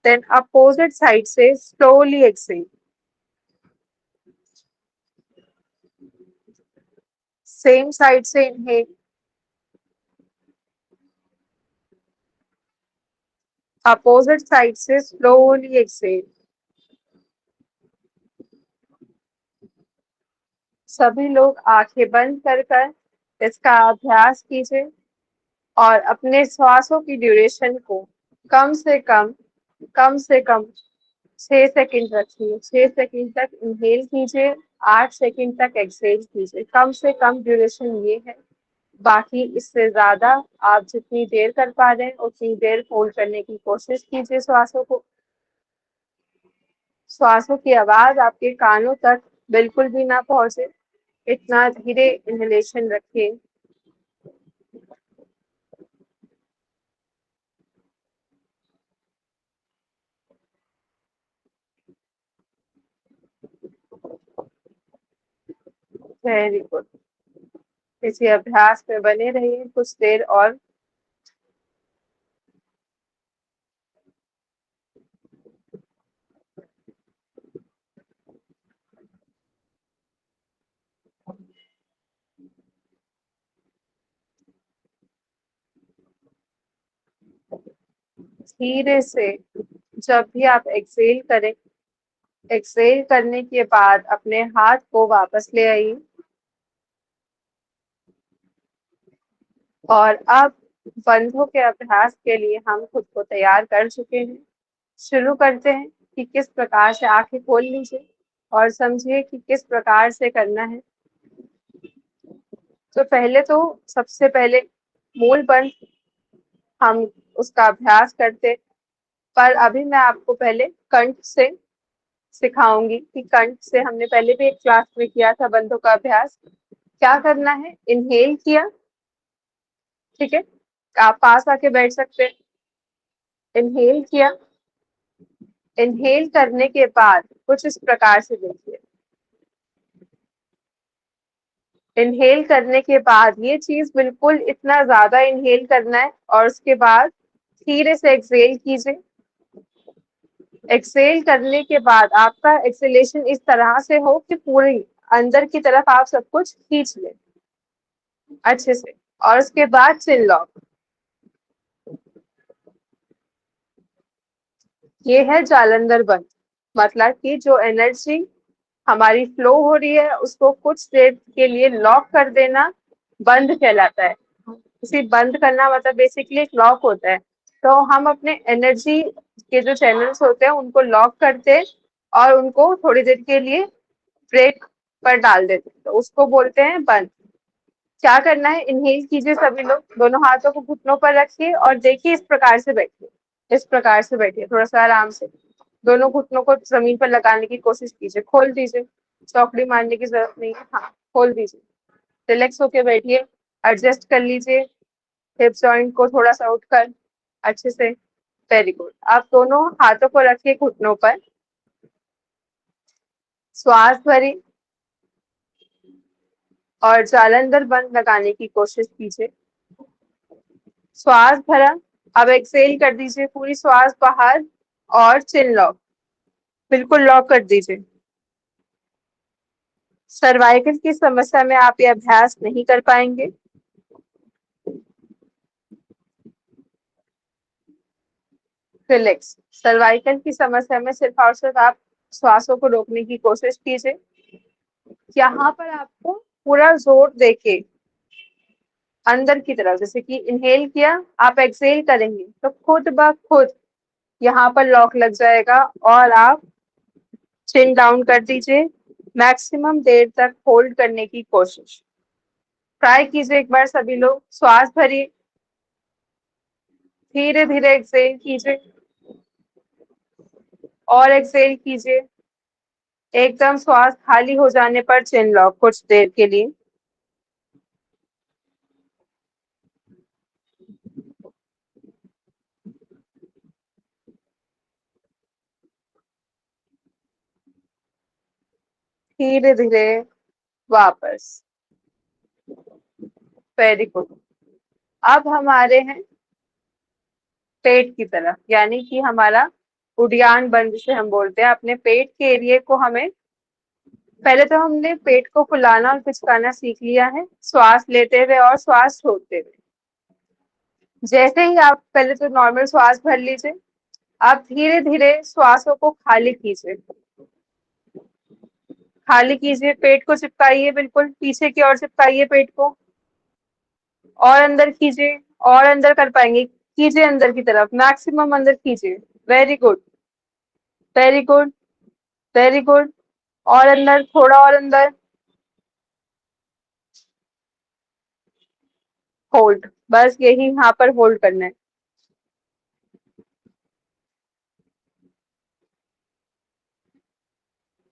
देन अपोजिट साइड से स्लोली एक्सेल। सेम साइड से इनहेल, अपोजिट साइड से स्लोली एक्सेल। सभी लोग आंखें बंद कर इसका अभ्यास कीजिए और अपने श्वासों की ड्यूरेशन को कम से कम 6 सेकंड रखिए। 6 सेकंड तक इनहेल कीजिए, 8 सेकंड तक एक्सहेल कीजिए। कम से कम ड्यूरेशन ये है। बाकी इससे ज्यादा आप जितनी देर कर पा रहे हैं उतनी देर होल्ड करने की कोशिश कीजिए श्वासों को। श्वासों की आवाज आपके कानों तक बिल्कुल भी ना पहुंचे, इतना धीरे इनहेलेशन रखिए। Very good. इसी अभ्यास में बने रहिए कुछ देर और। धीरे से जब भी आप एक्सेल करें, एक्सेल करने के बाद अपने हाथ को वापस ले आइए। और अब बंधों के अभ्यास के लिए हम खुद को तैयार कर चुके हैं। शुरू करते हैं कि किस प्रकार से आंखें खोल लीजिए और समझिए कि किस प्रकार से करना है। तो पहले तो सबसे पहले मूल बंध हम उसका अभ्यास करते, पर अभी मैं आपको पहले कंठ से सिखाऊंगी कि कंठ से हमने पहले भी एक क्लास में किया था बंधों का अभ्यास। क्या करना है, इनहेल किया, ठीक है, आप पास आके बैठ सकते हैं। इनहेल किया, इनहेल करने के बाद कुछ इस प्रकार से देखिए। इनहेल करने के बाद ये चीज बिल्कुल इतना ज्यादा इनहेल करना है और उसके बाद धीरे से एक्सहेल कीजिए। एक्सहेल करने के बाद आपका एक्सहेलेशन इस तरह से हो कि पूरी अंदर की तरफ आप सब कुछ खींच लें अच्छे से। और उसके बाद चिन लॉक। ये है जालंधर बंध, मतलब कि जो एनर्जी हमारी फ्लो हो रही है उसको कुछ देर के लिए लॉक कर देना बंद कहलाता है। इसे बंद करना मतलब बेसिकली एक लॉक होता है। तो हम अपने एनर्जी के जो चैनल्स होते हैं उनको लॉक करते हैं और उनको थोड़ी देर के लिए ब्रेक पर डाल देते हैं, तो उसको बोलते हैं बंद। क्या करना है, इनहेल कीजिए सभी लोग, दोनों हाथों को घुटनों पर रखिए और देखिए इस प्रकार से बैठिए, इस प्रकार से बैठिए, थोड़ा सा आराम से दोनों घुटनों को जमीन पर लगाने की कोशिश कीजिए, खोल दीजिए, चौकड़ी मारने की जरूरत नहीं है, हाँ खोल दीजिए, रिलैक्स होके बैठिए, एडजस्ट कर लीजिए हिप जॉइंट को थोड़ा सा उठकर अच्छे से। वेरी गुड, आप दोनों हाथों को रखिए घुटनों पर, श्वास भरिए और जालंधर बंद लगाने की कोशिश कीजिए। श्वास भरा, अब एक्सेल कर दीजिए, पूरी श्वास बाहर और चिन लॉक, बिल्कुल लॉक कर दीजिए। सर्वाइकल की समस्या में आप ये अभ्यास नहीं कर पाएंगे। रिलैक्स, सर्वाइकल की समस्या में सिर्फ और सिर्फ आप श्वासों को रोकने की कोशिश कीजिए। यहाँ पर आपको पूरा जोर देके अंदर की तरफ, जैसे कि इनहेल किया, आप एक्सेल करेंगे तो खुद ब खुद यहाँ पर लॉक लग जाएगा और आप चिन डाउन कर दीजिए, मैक्सिमम देर तक होल्ड करने की कोशिश ट्राई कीजिए। एक बार सभी लोग श्वास भरिए, धीरे धीरे एक्सेल कीजिए और एक्सेल कीजिए, एकदम श्वास खाली हो जाने पर चिन लॉक कुछ देर के लिए। धीरे धीरे वापस। वेरी गुड, अब हम आ रहे हैं पेट की तरफ, यानी कि हमारा उड़ियान बंद जिसे हम बोलते हैं। अपने पेट के एरिया को हमें, पहले तो हमने पेट को फुलाना और पिचकाना सीख लिया है, श्वास लेते हुए और श्वास छोड़ते हुए। जैसे ही आप पहले तो नॉर्मल श्वास भर लीजिए, आप धीरे धीरे श्वासों को खाली कीजिए, खाली कीजिए, पेट को चिपकाइए, बिल्कुल पीछे की ओर चिपकाइए पेट को, और अंदर कीजिए, और अंदर कर पाएंगे, कीजिए अंदर की तरफ, मैक्सिमम अंदर कीजिए। Very good, very good, very good, और अंदर, थोड़ा और अंदर, होल्ड, बस यही यहाँ पर होल्ड करना है।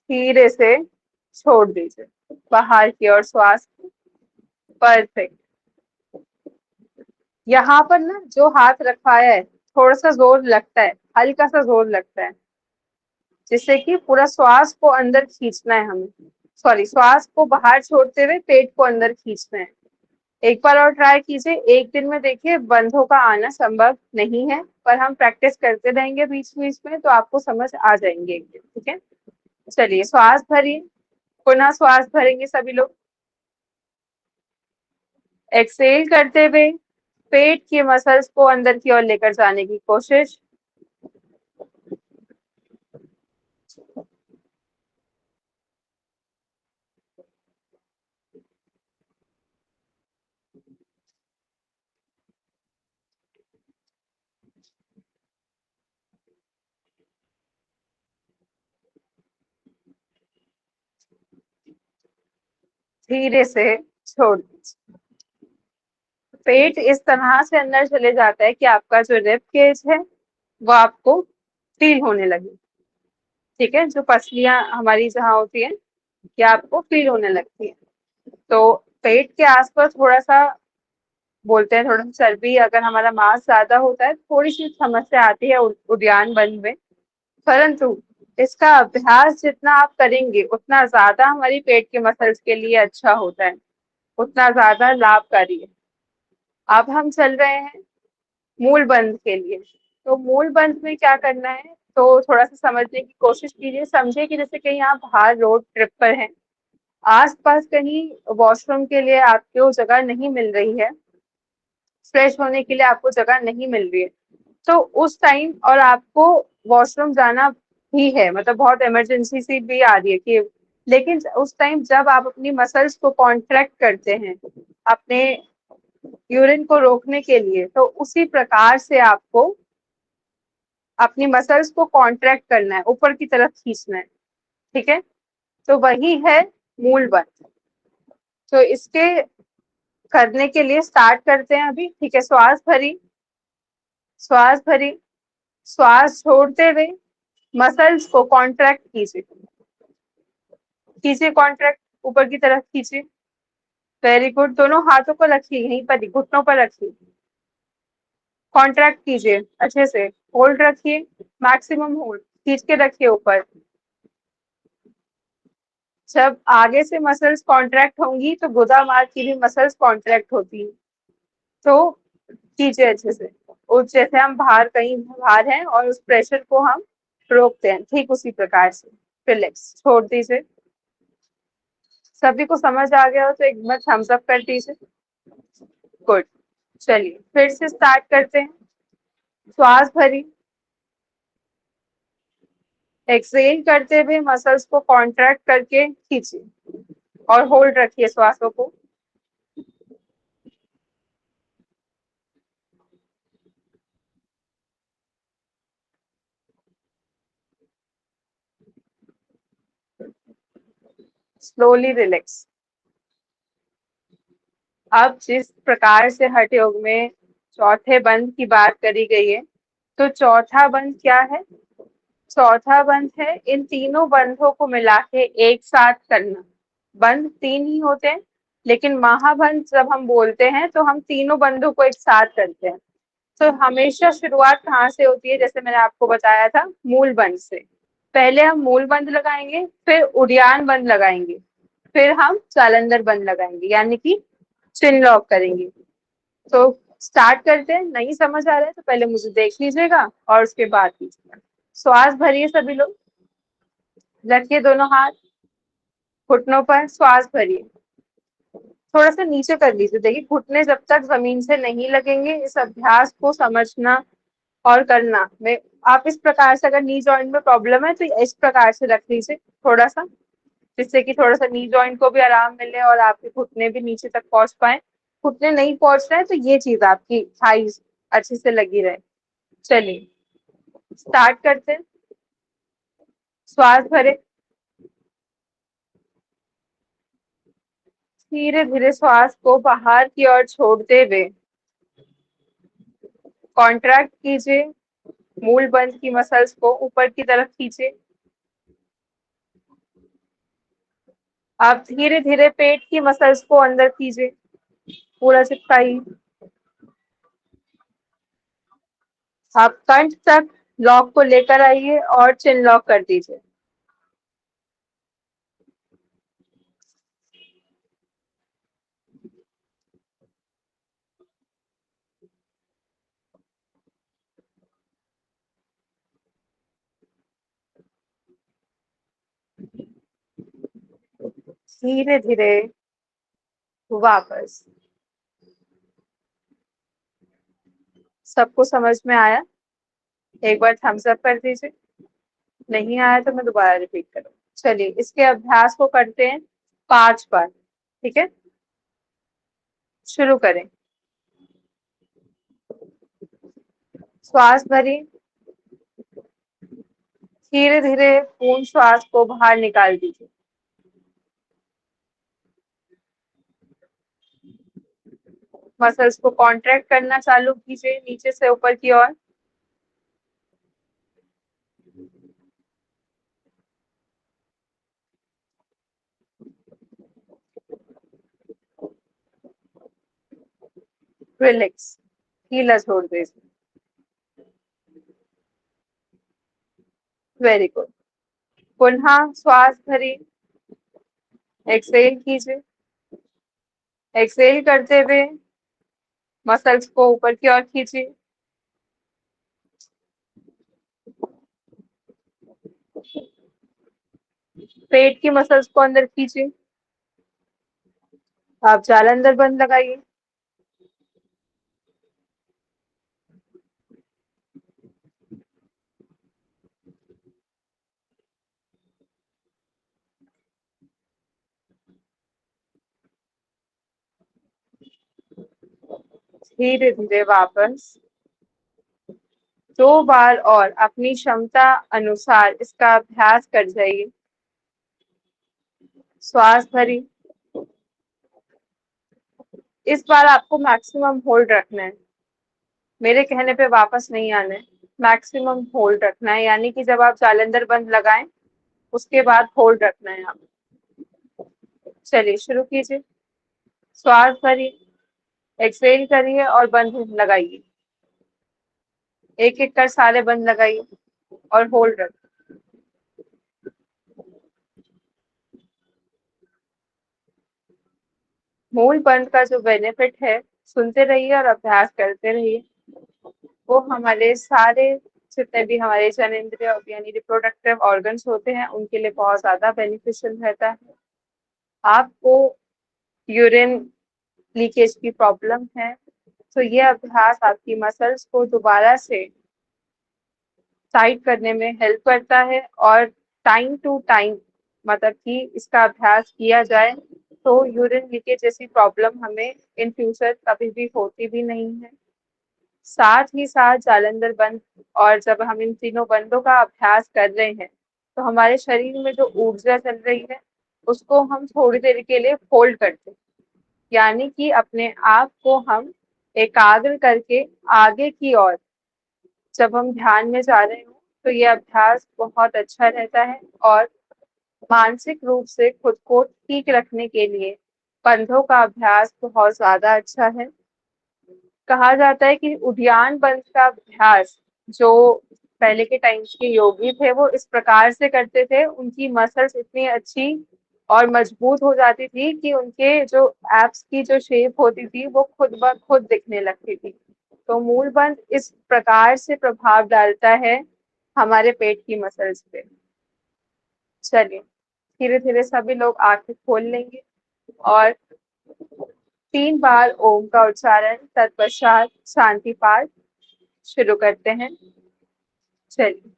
धीरे से छोड़ दीजिए बाहर की ओर श्वास। परफेक्ट। यहाँ पर ना जो हाथ रखाया है थोड़ा सा जोर लगता है, हल्का सा जोर लगता है, जिससे कि पूरा श्वास को अंदर खींचना है हमें, सॉरी श्वास को बाहर छोड़ते हुए पेट को अंदर खींचना है। एक बार और ट्राई कीजिए, एक दिन में देखिए बंधों का आना संभव नहीं है, पर हम प्रैक्टिस करते रहेंगे बीच बीच में तो आपको समझ आ जाएंगे एक दिन, ठीक है। चलिए श्वास भरिए, पुनः श्वास भरेंगे सभी लोग, एक्सेल करते हुए पेट के मसल्स को अंदर की ओर लेकर जाने की कोशिश। धीरे से छोड़ दीजिए, पेट इस तरह से अंदर चले जाता है कि आपका जो रिब केज है वो आपको फील होने लगे, ठीक है, जो पसलियां हमारी जहाँ होती है ये आपको फील होने लगती है। तो पेट के आसपास थोड़ा सा, बोलते हैं थोड़ा सा चर्बी, अगर हमारा मांस ज्यादा होता है थोड़ी सी समस्या आती है उद्यान बंद में, परंतु इसका अभ्यास जितना आप करेंगे उतना ज्यादा हमारी पेट के मसल्स के लिए अच्छा होता है, उतना ज्यादा लाभकारी है। अब हम चल रहे हैं मूल बंद के लिए। तो मूल बंद में क्या करना है, तो थोड़ा सा समझने की कोशिश कीजिए, समझे कि जैसे कहीं आप बाहर रोड ट्रिप पर हैं, आसपास कहीं वॉशरूम के लिए आपको जगह नहीं मिल रही है, फ्रेश होने के लिए आपको जगह नहीं मिल रही है, तो उस टाइम और आपको वॉशरूम जाना भी है, मतलब बहुत इमरजेंसी सी भी आ रही है कि, लेकिन उस टाइम जब आप अपनी मसल्स को कॉन्ट्रैक्ट करते हैं अपने यूरिन को रोकने के लिए, तो उसी प्रकार से आपको अपनी मसल्स को कॉन्ट्रैक्ट करना है, ऊपर की तरफ खींचना है। ठीक है, तो वही है मूल बंध। तो इसके करने के लिए स्टार्ट करते हैं अभी। ठीक है, श्वास भरी, श्वास भरी, श्वास छोड़ते हुए मसल्स को कॉन्ट्रैक्ट कीजिए, कीजिए कॉन्ट्रैक्ट, ऊपर की तरफ खींचिए। वेरी गुड, दोनों हाथों को रखिए, यहीं पर ही घुटनों पर रखिए, कॉन्ट्रैक्ट कीजिए अच्छे से, होल्ड रखिए, मैक्सिमम होल्ड, खींच के रखिए ऊपर। जब आगे से मसल्स कॉन्ट्रैक्ट होंगी तो गुदामार्ग की भी मसल्स कॉन्ट्रैक्ट होती हैं, तो कीजिए अच्छे से। उस जैसे हम बाहर कहीं बाहर हैं और उस प्रेशर को हम रोकते हैं, ठीक उसी प्रकार से। रिलैक्स, छोड़ दीजिए। सभी को समझ आ गया हो तो एक बार थम्स अप कर दीजिए। गुड, चलिए फिर से स्टार्ट करते हैं। श्वास भरी, एक्सहेल करते हुए मसल्स को कॉन्ट्रैक्ट करके खींचिए और होल्ड रखिए श्वासों को। Slowly relax. अब जिस प्रकार से हठ योग में चौथे बंद की बात करी गई है, तो चौथा बंद क्या है? चौथा बंद है इन तीनों बंधों को मिला के एक साथ करना। बंद तीन ही होते हैं, लेकिन महाबंध जब हम बोलते हैं तो हम तीनों बंधों को एक साथ करते हैं। तो हमेशा शुरुआत कहाँ से होती है? जैसे मैंने आपको बताया था, मूल बंद से। पहले हम मूल बंद लगाएंगे, फिर उड़ियान बंद लगाएंगे, फिर हम जालंधर बंद लगाएंगे, यानी कि चिन लॉक करेंगे। तो स्टार्ट करते हैं। नहीं समझ आ रहा है तो पहले मुझे देख लीजिएगा और उसके बाद कीजिएगा। श्वास भरिए सभी लोग, रखिए दोनों हाथ घुटनों पर, श्वास भरिए। थोड़ा सा नीचे कर लीजिए, देखिए घुटने जब तक जमीन से नहीं लगेंगे, इस अभ्यास को समझना और करना में। आप इस प्रकार से, अगर नी जॉइंट में प्रॉब्लम है तो इस प्रकार से रख लीजिए थोड़ा सा, जिससे कि थोड़ा सा नी जॉइंट को भी आराम मिले और आपके घुटने भी नीचे तक पहुंच पाए। घुटने नहीं पहुंच रहे हैं तो ये चीज आपकी थाइस अच्छे से लगी रहे। चलिए स्टार्ट करते हैं। श्वास भरे, धीरे धीरे श्वास को बाहर की ओर छोड़ते हुए कॉन्ट्रैक्ट कीजिए, मूल बंद की मसल्स को ऊपर की तरफ खींचे। आप धीरे धीरे पेट की मसल्स को अंदर कीजिए, पूरा चिपकाइए। आप कंठ तक लॉक को लेकर आइए और चिन लॉक कर दीजिए। धीरे धीरे वापस। सबको समझ में आया? एक बार थम्स अप कर दीजिए। नहीं आया तो मैं दोबारा रिपीट करूँ। चलिए इसके अभ्यास को करते हैं 5 बार। ठीक है, शुरू करें। श्वास भरी, धीरे धीरे पूर्ण श्वास को बाहर निकाल दीजिए। मसल्स को कॉन्ट्रैक्ट करना चालू कीजिए नीचे से ऊपर की ओर। रिलैक्स, ढीला छोड़ दीजिए। Very good. पुनः श्वास भरी, एक्सहेल कीजिए। एक्सहेल करते हुए मसल्स को ऊपर की ओर खींचिए। पेट की मसल्स को अंदर खींचिए। आप जालंधर बंद लगाइए। धीरे धीरे वापस 2 बार और अपनी क्षमता अनुसार इसका अभ्यास कर जाइए। श्वास भरी। इस बार आपको मैक्सिमम होल्ड रखना है, मेरे कहने पे वापस नहीं आना है, मैक्सिमम होल्ड रखना है, यानी कि जब आप जालंधर बंद लगाएं उसके बाद होल्ड रखना है आप। चलिए शुरू कीजिए। श्वास भरिए, एक्सहेल करिए और बंद लगाइए। एक एक कर सारे बंद लगाइए और होल्ड रखिए। मूल बंद का जो बेनिफिट है, सुनते रहिए और अभ्यास करते रहिए, वो हमारे सारे जितने भी हमारे जनेंद्रिय यानी रिप्रोडक्टिव ऑर्गन्स होते हैं उनके लिए बहुत ज्यादा बेनिफिशियल रहता है। आपको यूरिन लीकेज की प्रॉब्लम है तो ये अभ्यास आपकी मसल्स को दोबारा से टाइट करने में हेल्प करता है, और टाइम टू टाइम मतलब कि इसका अभ्यास किया जाए तो यूरिन लीकेज जैसी प्रॉब्लम हमें इन फ्यूचर कभी भी होती भी नहीं है। साथ ही साथ जालंधर बंद, और जब हम इन तीनों बंदों का अभ्यास कर रहे हैं तो हमारे शरीर में जो ऊर्जा चल रही है उसको हम थोड़ी देर के लिए होल्ड करते हैं, यानी कि अपने आप को हम एकाग्र करके आगे की ओर जब हम ध्यान में जा रहे हो तो ये अभ्यास बहुत अच्छा रहता है। और मानसिक रूप से खुद को ठीक रखने के लिए बंधों का अभ्यास बहुत ज्यादा अच्छा है। कहा जाता है कि उद्यान बंध का अभ्यास जो पहले के टाइम्स के योगी थे वो इस प्रकार से करते थे, उनकी मसल्स इतनी अच्छी और मजबूत हो जाती थी कि उनके जो एप्स की जो शेप होती थी वो खुद ब खुद दिखने लगती थी। तो मूल बंध इस प्रकार से प्रभाव डालता है हमारे पेट की मसल्स पे। चलिए धीरे धीरे सभी लोग आंखें खोल लेंगे और 3 बार ओम का उच्चारण तत्पश्चात शांति पाठ शुरू करते हैं। चलिए,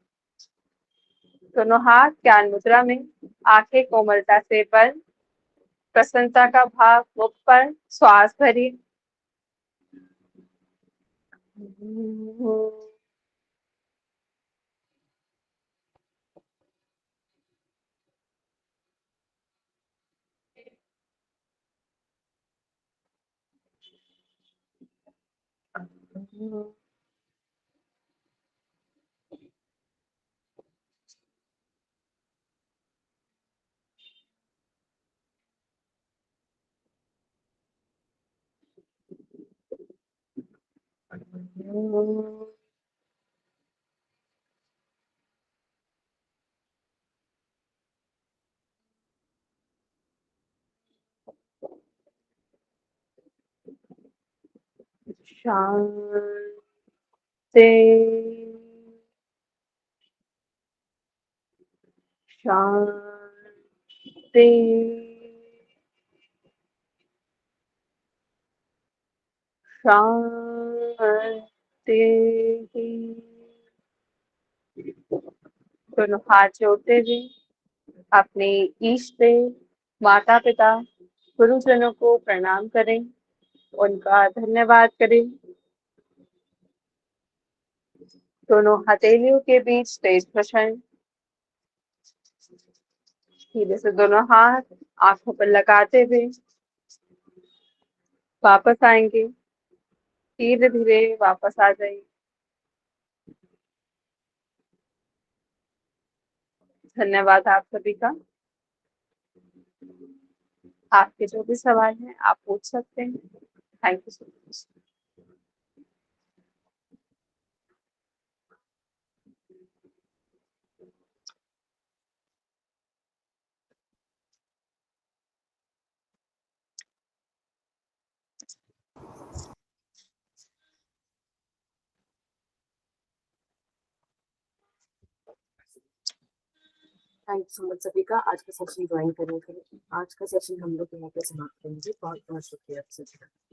दोनों हाथ ज्ञान मुद्रा में, आंखें कोमलता से बंद, प्रसन्नता का भाव मुख पर, श्वास भरिए। शांति शांति शांति। दोनों हाथ जोड़ते हुए अपने इष्ट देव, माता पिता, गुरुजनों को प्रणाम करें, उनका धन्यवाद करें। दोनों हथेलियों के बीच तेज प्रशन, धीरे से दोनों हाथ आंखों पर लगाते हुए वापस आएंगे। धीरे धीरे वापस आ जाइए। धन्यवाद आप सभी का। आपके जो भी सवाल हैं आप पूछ सकते हैं। Thank you so much. Thank you so much सभी का आज का सेशन ज्वाइन करने के लिए। आज का सेशन हम लोग यहाँ पे समाप्त करेंगे। बहुत बहुत शुक्रिया आप सभी का।